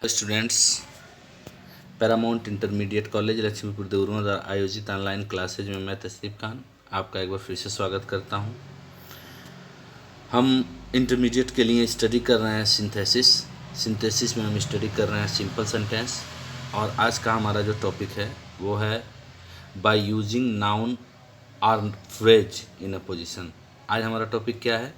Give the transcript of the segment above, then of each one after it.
Students, Paramount Intermediate College Lakshmipur Devarua द्वारा आयोजित online classes में मैं तस्लीम खान आपका एक बार फिर से स्वागत करता हूं। हम इंटरमीडिएट के लिए स्टडी कर रहे हैं सिंथेसिस में हम स्टडी कर रहे हैं सिंपल सेंटेंस। और आज का हमारा जो टॉपिक है वो है बाय यूजिंग नाउन और फ्रेज इन अ पोजिशन। आज हमारा टॉपिक क्या है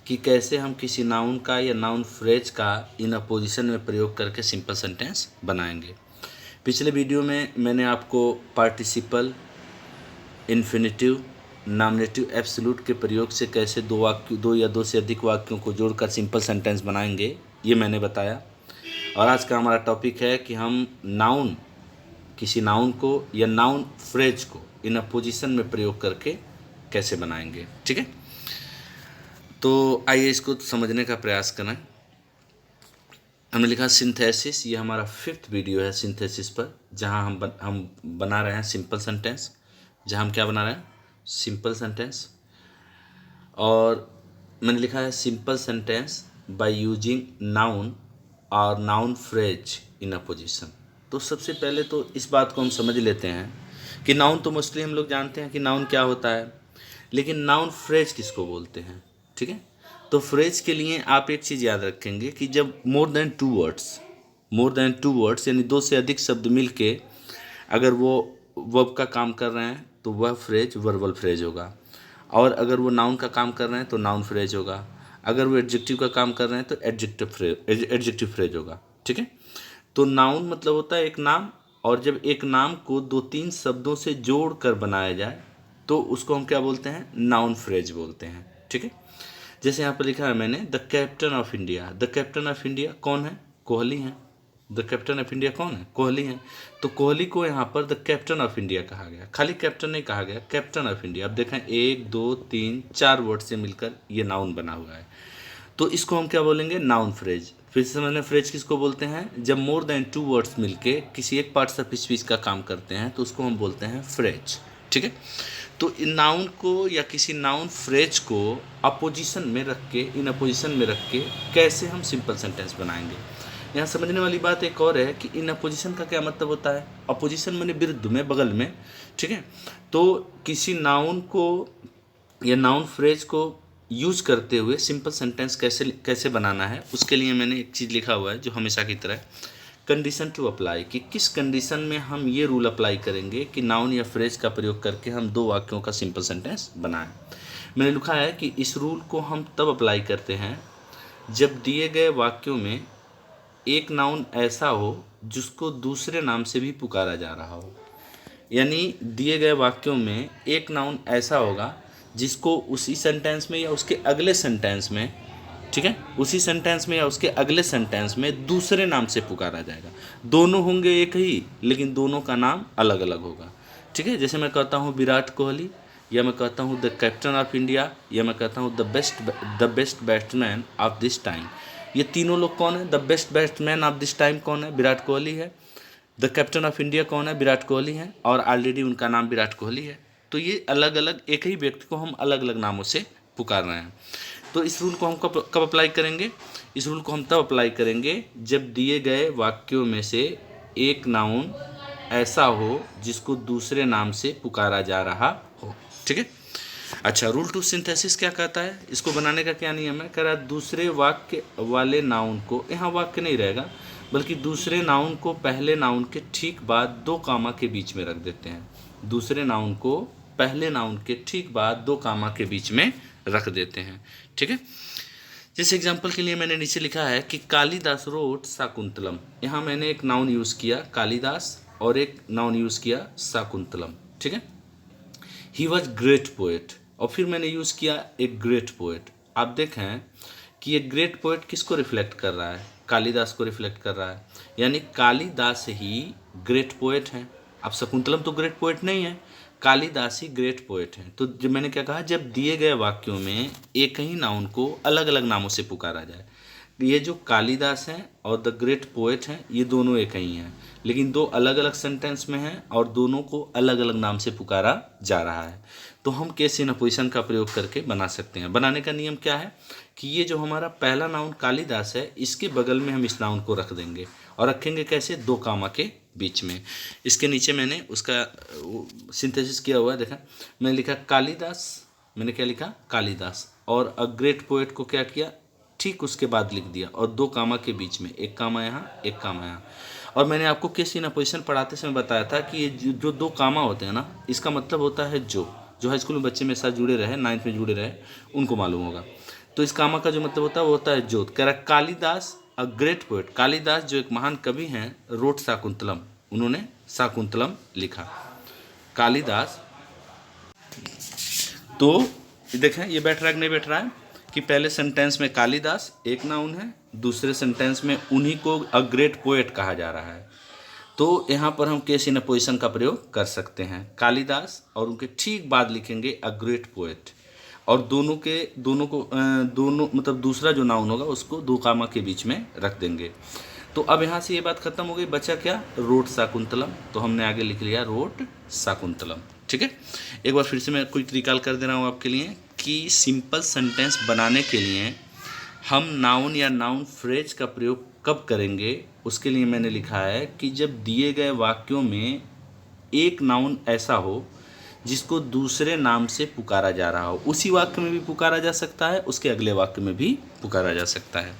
कि कैसे हम किसी नाउन का या नाउन फ्रेज का इन अ पोजिशन में प्रयोग करके सिंपल सेंटेंस बनाएंगे। पिछले वीडियो में मैंने आपको पार्टिसिपल, इन्फिनेटिव, नॉमिनेटिव, एब्सोल्यूट के प्रयोग से कैसे दो या दो से अधिक वाक्यों को जोड़कर सिंपल सेंटेंस बनाएंगे ये मैंने बताया। और आज का हमारा टॉपिक है कि हम किसी नाउन को या नाउन फ्रेज को इन अ पोजिशन में प्रयोग करके कैसे बनाएंगे। ठीक है, तो आइए इसको समझने का प्रयास करें। हमने लिखा सिंथेसिस, ये हमारा 5th वीडियो है सिंथेसिस पर, जहां हम बना रहे हैं सिंपल सेंटेंस। जहां हम क्या बना रहे हैं? Simple sentence. और मैंने लिखा है simple sentence by using noun और noun phrase in a position. तो सबसे पहले तो इस बात को हम समझ लेते हैं कि नाउन तो मोस्टली हम लोग जानते हैं कि नाउन क्या होता है, लेकिन नाउन फ्रेज किसको बोलते हैं। ठीक है, तो फ्रेज के लिए आप एक चीज़ याद रखेंगे कि जब मोर देन टू वर्ड्स यानी दो से अधिक शब्द मिलके अगर वो वर्ब का काम कर रहे हैं तो वह फ्रेज वर्बल फ्रेज होगा। और अगर वो नाउन का काम कर रहे हैं तो नाउन फ्रेज होगा। अगर वो एडजेक्टिव का काम कर रहे हैं तो एडजेक्टिव फ्रेज होगा। ठीक है, तो नाउन मतलब होता है एक नाम, और जब एक नाम को 2-3 शब्दों से जोड़ कर बनाया जाए तो उसको हम क्या बोलते हैं? नाउन फ्रेज बोलते हैं। ठीक है, जैसे यहाँ पर लिखा है मैंने the captain of India. The captain of India कौन है? कोहली हैं। द कैप्टन ऑफ इंडिया कौन है? कोहली हैं। तो कोहली को यहाँ पर द कैप्टन ऑफ इंडिया कहा गया। खाली कैप्टन नहीं कहा गया, कैप्टन ऑफ इंडिया। अब देखें 1 2 3 4 वर्ड से मिलकर ये नाउन बना हुआ है, तो इसको हम क्या बोलेंगे? Noun phrase. फिर से मैंने फ्रेज किसको बोलते हैं? जब मोर देन 2 वर्ड्स मिलके किसी एक पार्ट्स ऑफ स्पीच का काम करते हैं तो उसको हम बोलते हैं फ्रेज। ठीक है, तो इन नाउन को या किसी नाउन फ्रेज को अपोजिशन में रख के, इन अपोजिशन में रख के कैसे हम सिंपल सेंटेंस बनाएंगे। यहाँ समझने वाली बात एक और है कि इन अपोजिशन का क्या मतलब होता है। अपोजिशन मैंने विरुद्ध में, बगल में। ठीक है, तो किसी नाउन को या नाउन फ्रेज को यूज करते हुए सिंपल सेंटेंस कैसे बनाना है, उसके लिए मैंने एक चीज़ लिखा हुआ है जो हमेशा की तरह कंडीशन टू अप्लाई, कि किस कंडीशन में हम ये रूल अप्लाई करेंगे कि नाउन या फ्रेज का प्रयोग करके हम 2 वाक्यों का सिंपल सेंटेंस बनाएं। मैंने लिखा है कि इस रूल को हम तब अप्लाई करते हैं जब दिए गए वाक्यों में एक नाउन ऐसा हो जिसको दूसरे नाम से भी पुकारा जा रहा हो। यानी दिए गए वाक्यों में एक नाउन ऐसा होगा जिसको उसी सेंटेंस में या उसके अगले सेंटेंस में, ठीक है, उसी सेंटेंस में या उसके अगले सेंटेंस में दूसरे नाम से पुकारा जाएगा। दोनों होंगे एक ही, लेकिन दोनों का नाम अलग अलग होगा। ठीक है, जैसे मैं कहता हूँ विराट कोहली, या मैं कहता हूँ द कैप्टन ऑफ इंडिया, या मैं कहता हूँ the best batsman of this time. ये तीनों लोग कौन है? The best batsman of this time कौन है? विराट कोहली है। द कैप्टन ऑफ इंडिया कौन है? विराट कोहली है, और ऑलरेडी उनका नाम विराट कोहली है। तो ये अलग अलग, एक ही व्यक्ति को हम अलग अलग नामों से पुकार रहे हैं। तो इस रूल को हम कब अप्लाई करेंगे? इस रूल को हम तब अप्लाई करेंगे जब दिए गए वाक्यों में से एक नाउन ऐसा हो जिसको दूसरे नाम से पुकारा जा रहा हो। ठीक है, अच्छा, रूल टू सिंथेसिस क्या कहता है? इसको बनाने का क्या नियम है? कह रहा है दूसरे वाक्य वाले नाउन को, यहाँ वाक्य नहीं रहेगा बल्कि दूसरे नाउन को पहले नाउन के ठीक बाद 2 कामा के बीच में रख देते हैं। दूसरे नाउन को पहले नाउन के ठीक बाद 2 कामा के बीच में रख देते हैं। ठीक है, जिस एग्जाम्पल के लिए मैंने नीचे लिखा है कि कालिदास रोट शाकुंतलम। यहाँ मैंने एक नाउन यूज़ किया कालिदास और एक नाउन यूज़ किया शाकुंतलम। ठीक है, ही वॉज ग्रेट पोएट, और फिर मैंने यूज़ किया एक ग्रेट पोएट। आप देखें कि ये ग्रेट पोएट किसको रिफ्लेक्ट कर रहा है? कालिदास को रिफ्लेक्ट कर रहा है, यानी कालिदास ही ग्रेट पोएट हैं। अब शकुंतलम तो ग्रेट पोएट नहीं है, कालिदास ही ग्रेट पोएट हैं। तो जब मैंने क्या कहा, जब दिए गए वाक्यों में एक ही नाउन को अलग अलग नामों से पुकारा जाए। ये जो कालिदास हैं और द ग्रेट पोएट हैं, ये दोनों एक ही हैं, लेकिन 2 अलग अलग सेंटेंस में हैं और दोनों को अलग अलग नाम से पुकारा जा रहा है। तो हम केस इन अपोजिशन का प्रयोग करके बना सकते हैं। बनाने का नियम क्या है कि ये जो हमारा पहला नाउन कालिदास है, इसके बगल में हम इस नाउन को रख देंगे, और रखेंगे कैसे, 2 कामा के बीच में। इसके नीचे मैंने उसका सिंथेसिस किया हुआ है, देखा मैंने लिखा कालिदास, मैंने क्या लिखा, कालिदास, और अ ग्रेट पोएट को क्या किया, ठीक उसके बाद लिख दिया, और 2 कामा के बीच में, 1 कामा यहाँ, 1 कामा यहाँ। और मैंने आपको केस इन अपोजिशन पढ़ाते समय बताया था कि ये जो 2 कामा होते हैं ना, इसका मतलब होता है जो हाई स्कूल में बच्चे मेरे साथ जुड़े रहे, 9th में जुड़े रहे, उनको मालूम होगा। तो इस कामा का जो मतलब होता है वो होता है जोत। कह रहा कालिदास अ ग्रेट पोएट, कालिदास जो एक महान कवि हैं, रोट शाकुंतलम, उन्होंने शाकुंतलम लिखा, कालिदास। तो देखें ये बैठ रहा है कि नहीं बैठ रहा है, कि पहले सेंटेंस में कालिदास एक नाउन है, दूसरे सेंटेंस में उन्हीं को अ ग्रेट पोएट कहा जा रहा है। तो यहाँ पर हम केस इन अपोजिशन का प्रयोग कर सकते हैं, कालिदास और उनके ठीक बाद लिखेंगे अ ग्रेट पोएट, और दोनों मतलब दूसरा जो नाउन होगा उसको 2 कामा के बीच में रख देंगे। तो अब यहाँ से ये बात खत्म हो गई, बचा क्या, रोट शाकुंतलम, तो हमने आगे लिख लिया रोट शाकुंतलम। ठीक है, एक बार फिर से मैं क्विक रिकॉल कर दे रहा हूँ आपके लिए कि सिंपल सेंटेंस बनाने के लिए हम नाउन या नाउन फ्रेज का प्रयोग कब करेंगे, उसके लिए मैंने लिखा है कि जब दिए गए वाक्यों में एक नाउन ऐसा हो जिसको दूसरे नाम से पुकारा जा रहा हो, उसी वाक्य में भी पुकारा जा सकता है, उसके अगले वाक्य में भी पुकारा जा सकता है।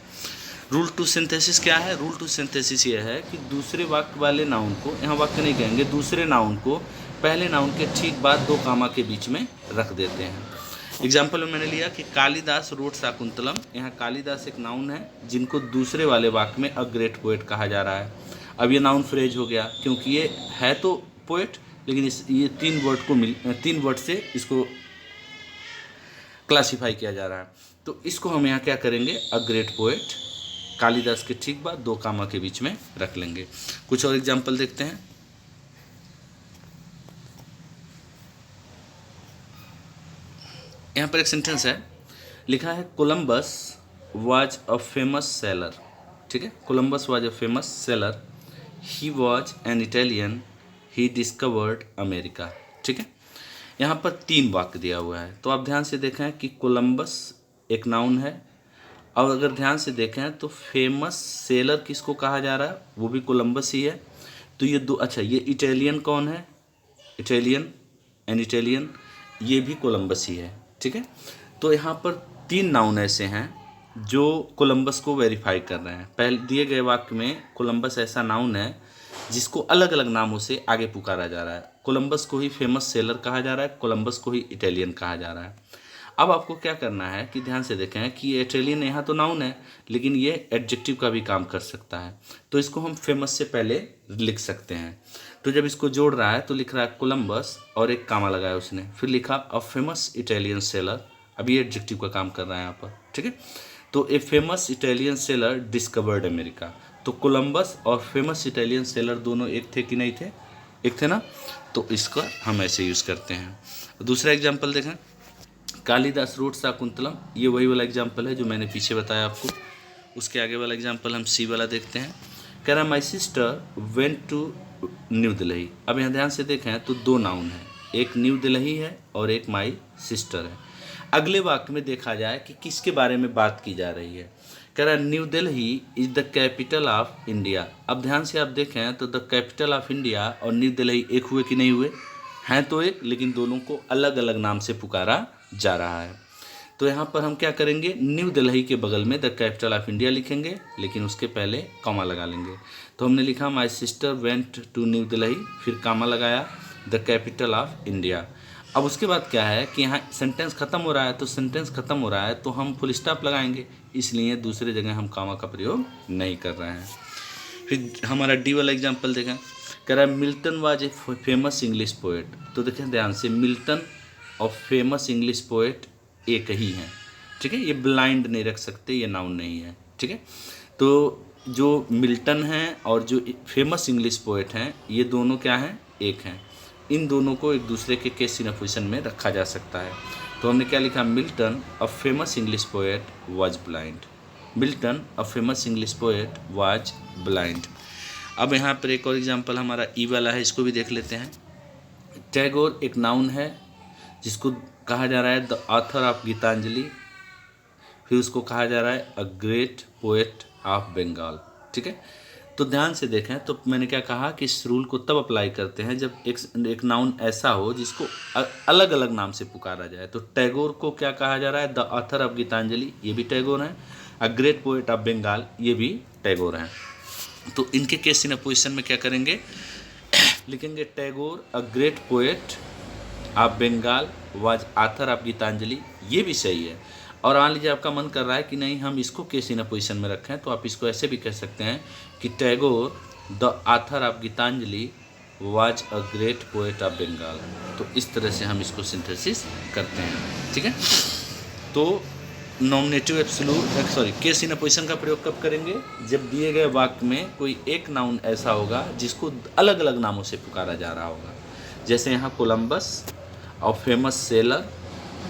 रूल टू सिंथेसिस क्या है, रूल टू सिंथेसिस ये है कि दूसरे वाक्य वाले नाउन को, यहाँ वाक्य नहीं कहेंगे, दूसरे नाउन को पहले नाउन के ठीक बाद 2 कामा के बीच में रख देते हैं। एग्जाम्पल में मैंने लिया कि कालिदास रोट शाकुंतलम, यहाँ कालिदास एक नाउन है जिनको दूसरे वाले वाक्य में अ ग्रेट पोएट कहा जा रहा है। अब ये नाउन फ्रेज हो गया, क्योंकि ये है तो पोएट, लेकिन ये 3 वर्ड से इसको क्लासीफाई किया जा रहा है। तो इसको हम यहाँ क्या करेंगे, अ ग्रेट पोएट, कालिदास के ठीक बाद 2 कामा के बीच में रख लेंगे। कुछ और एग्जाम्पल देखते हैं। यहाँ पर एक सेंटेंस है, लिखा है Columbus was a famous seller. ठीक है, Columbus was a famous seller, he was an Italian, he discovered America. ठीक है, यहाँ पर 3 वाक्य दिया हुआ है, तो आप ध्यान से देखें कि कोलंबस एक नाउन है, और अगर ध्यान से देखें तो फेमस सेलर किसको कहा जा रहा है, वो भी कोलंबस ही है। तो ये 2, अच्छा ये इटालियन कौन है, इटालियन, एन इटालियन, ये भी कोलंबस ही है। ठीक है, तो यहाँ पर 3 नाउन ऐसे हैं जो कोलंबस को वेरीफाई कर रहे हैं। पहले दिए गए वाक्य में कोलंबस ऐसा नाउन है जिसको अलग अलग नामों से आगे पुकारा जा रहा है। कोलंबस को ही फेमस सेलर कहा जा रहा है, कोलंबस को ही इटालियन कहा जा रहा है। अब आपको क्या करना है कि ध्यान से देखें कि ये इटालियन यहाँ तो नाउन है, लेकिन ये एडजेक्टिव का भी काम कर सकता है, तो इसको हम फेमस से पहले लिख सकते हैं। तो जब इसको जोड़ रहा है तो लिख रहा है कोलंबस और एक कामा लगाया उसने, फिर लिखा अ फेमस इटालियन सेलर, अभी एडजेक्टिव का काम कर रहा है यहाँ पर। ठीक है, तो a famous Italian seller discovered America, तो कोलंबस और फेमस इटालियन सेलर दोनों एक थे कि नहीं थे, एक थे ना, तो इसका हम ऐसे यूज़ करते हैं। दूसरा एग्जाम्पल देखें, कालिदास रोट शाकुंतलम, ये वही वाला एग्जाम्पल है जो मैंने पीछे बताया आपको। उसके आगे वाला एग्जाम्पल हम सी वाला देखते हैं। कह रहा my sister went to New Delhi. अब यहाँ ध्यान से देखें तो 2 नाउन है, एक न्यू दिल्ली है और एक माई सिस्टर है। अगले वाक्य में देखा जाए कि किसके बारे में बात की जा रही है। कह रहा new Delhi is the capital of India. अब ध्यान से आप देखें तो द कैपिटल ऑफ इंडिया और न्यू दिल्ली एक हुए कि नहीं हुए, हैं तो एक, लेकिन दोनों को अलग अलग नाम से पुकारा जा रहा है। तो यहाँ पर हम क्या करेंगे, न्यू दिल्ली के बगल में द कैपिटल ऑफ इंडिया लिखेंगे, लेकिन उसके पहले कॉमा लगा लेंगे। तो हमने लिखा my sister went to New Delhi, फिर कॉमा लगाया द कैपिटल ऑफ इंडिया। अब उसके बाद क्या है कि यहाँ सेंटेंस खत्म हो रहा है, तो सेंटेंस खत्म हो रहा है तो हम फुल स्टॉप लगाएंगे, इसलिए दूसरे जगह हम कॉमा का प्रयोग नहीं कर रहे हैं। फिर हमारा डी वाला एग्जाम्पल देखें, कह रहा है Milton was a famous English poet. तो देखें ध्यान से, मिल्टन और फेमस इंग्लिश पोएट एक ही हैं। ठीक है, ये ब्लाइंड नहीं रख सकते, ये नाउन नहीं है। ठीक है, तो जो मिल्टन हैं और जो फेमस इंग्लिश पोएट हैं, ये दोनों क्या हैं, एक हैं। इन दोनों को एक दूसरे के केस इन पोजिशन में रखा जा सकता है। तो हमने क्या लिखा, Milton a famous English poet was blind, Milton a famous English poet was blind. अब यहाँ पर एक और एग्जाम्पल हमारा ई वाला है, इसको भी देख लेते हैं। टैगोर एक नाउन है जिसको कहा जा रहा है द ऑथर ऑफ गीतांजलि, फिर उसको कहा जा रहा है a great poet of Bengal. ठीक है, तो ध्यान से देखें, तो मैंने क्या कहा कि इस रूल को तब अप्लाई करते हैं जब एक नाउन ऐसा हो जिसको अलग अलग नाम से पुकारा जाए। तो टैगोर को क्या कहा जा रहा है? द ऑथर ऑफ गीतांजलि, ये भी टैगोर हैं। A great poet of Bengal, ये भी टैगोर हैं। तो इनके केस इन अ पोजिशन में क्या करेंगे? लिखेंगे Tagore a great poet of Bengal was author of Gitanjali, ये भी सही है। और मान लीजिए आपका मन कर रहा है कि नहीं हम इसको केस इन अ पोजिशन में रखें, तो आप इसको ऐसे भी कह सकते हैं कि Tagore the author of Gitanjali was a great poet of Bengal. तो इस तरह से हम इसको सिंथेसिस करते हैं। ठीक है, तो nominative absolute case in a position का प्रयोग कब करेंगे? जब दिए गए वाक्य में कोई एक नाउन ऐसा होगा जिसको अलग अलग नामों से पुकारा जा रहा होगा। जैसे यहाँ कोलंबस और फेमस सेलर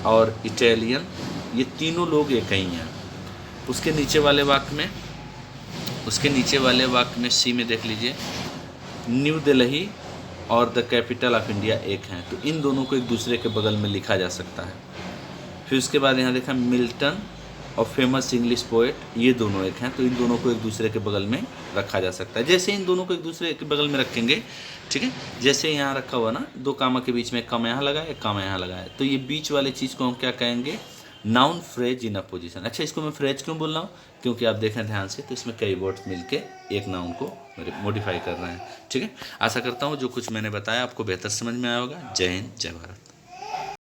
और इटालियन, ये तीनों लोग एक ही हैं। उसके नीचे वाले वाक्य में सी में देख लीजिए, न्यू दिल्ली और द कैपिटल ऑफ इंडिया एक हैं, तो इन दोनों को एक दूसरे के बगल में लिखा जा सकता है। फिर उसके बाद यहाँ देखा मिल्टन और फेमस इंग्लिश पोएट, ये दोनों एक हैं, तो इन दोनों को एक दूसरे के बगल में रखा जा सकता है। जैसे इन दोनों को एक दूसरे के बगल में रखेंगे, ठीक है, जैसे यहाँ रखा हुआ ना, दो कामा के बीच में एक कामा यहाँ लगा है, एक कामा यहाँ लगा है, तो ये बीच वाले चीज़ को हम क्या कहेंगे? Noun phrase in a position. अच्छा, इसको मैं फ्रेज क्यों बोल रहा हूँ? क्योंकि आप देखें ध्यान से, तो इसमें कई वर्ड्स मिलके एक नाउन को मॉडिफाई कर रहे हैं। ठीक है, आशा करता हूँ जो कुछ मैंने बताया आपको बेहतर समझ में आया होगा। जय हिंद, जय भारत।